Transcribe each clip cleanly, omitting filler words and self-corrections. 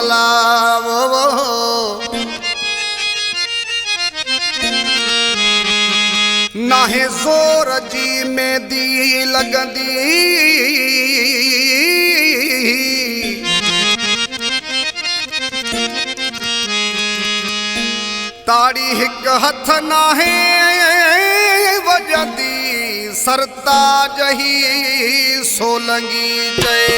वाला वो नाहे जोर जी मेहंदी लगंदी ताड़ी हिक हथ नाहे वजंदी सरताज ही सोलंगी जय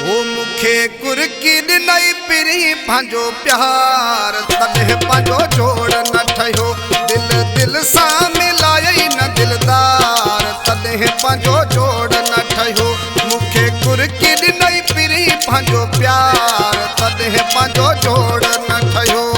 वो मुखे कुरकी ॾिनई पिरी पंहिंजो प्यार तॾहिं पंहिंजो जोड़ न ठहियो दिल दिल सां मिलायई न दिलदार तॾहिं पंहिंजो जोड़ न ठहियो मुखे कुरकी ॾिनई पिरी पंहिंजो प्यार तॾहिं पंहिंजो जोड़ न ठहियो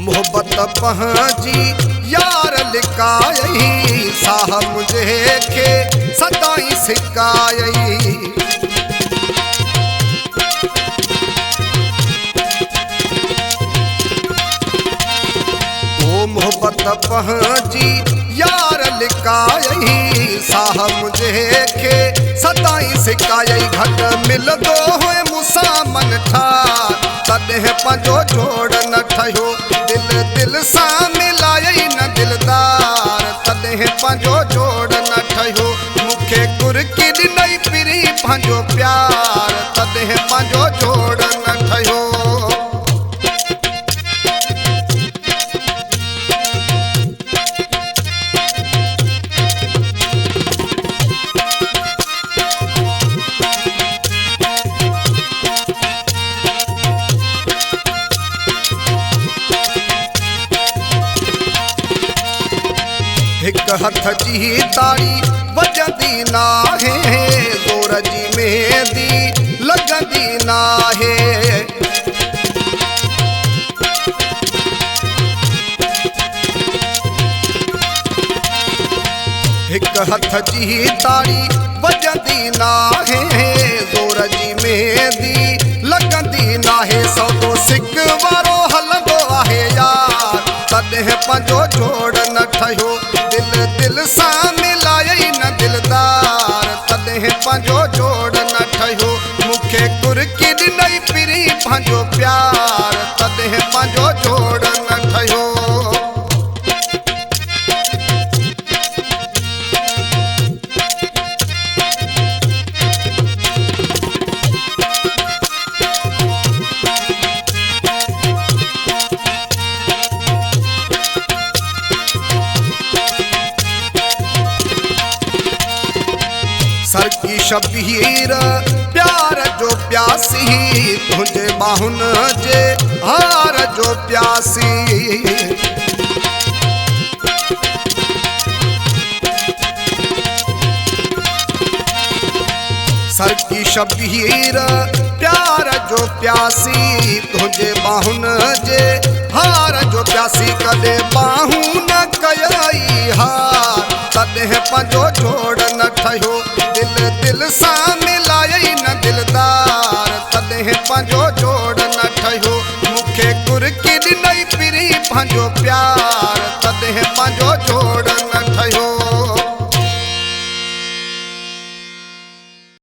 मोहब्बत पंहिंजी यार लिकायई साह मुझे खे सदाई सिकायई ओ मोहब्बत पंहिंजी यार लिकायई साह मुझे खे सदाई सिकायई घट मिलंदो हुए मूंसां मन ठार तॾहिं पंहिंजो जोड़ न ठहियो दिल दिल सां मिलायई न दिलदार तॾहिं पंहिंजो जोड़ न ठहियो मुखे कुरकी ॾिनई पिरी पंहिंजो प्यार तॾहिं पंहिंजो जोड़ न ठहियो हिक हथ जी ताड़ी वजंदी नाहे जोर जी मेहंदी लगंदी नाहे हिक हथ जी ताड़ी वजंदी नाहे जोर जी मेहंदी लगंदी नाहे सौदो सिक वारो हलंदो आहे यार तॾहिं पंहिंजो जोड़ न ठहियो दिल दिल सां मिलायई न दिलदार तॾहिं पंहिंजो जोड़ न ठहियो मुखे कुरकी ॾिनई पिरी पंहिंजो प्यार तॾहिं पंहिंजो जोड़ न ठहियो सर की शबीर प्यार जो प्यासी तुझे बाहुन जे हार जो प्यासी सर की शबीर प्यार जो प्यासी तुझे बाहुन जे हार जो प्यासी कदे बाहू न कयई हार तॾहिं पंहिंजो जोड़ न ठहियो दिल दिल सां मिलायई न दिलदार तॾहिं पंहिंजो जोड़ न ठहियो मुखे कुरकी ॾिनई पिरी पंहिंजो प्यार तॾहिं पंहिंजो जोड़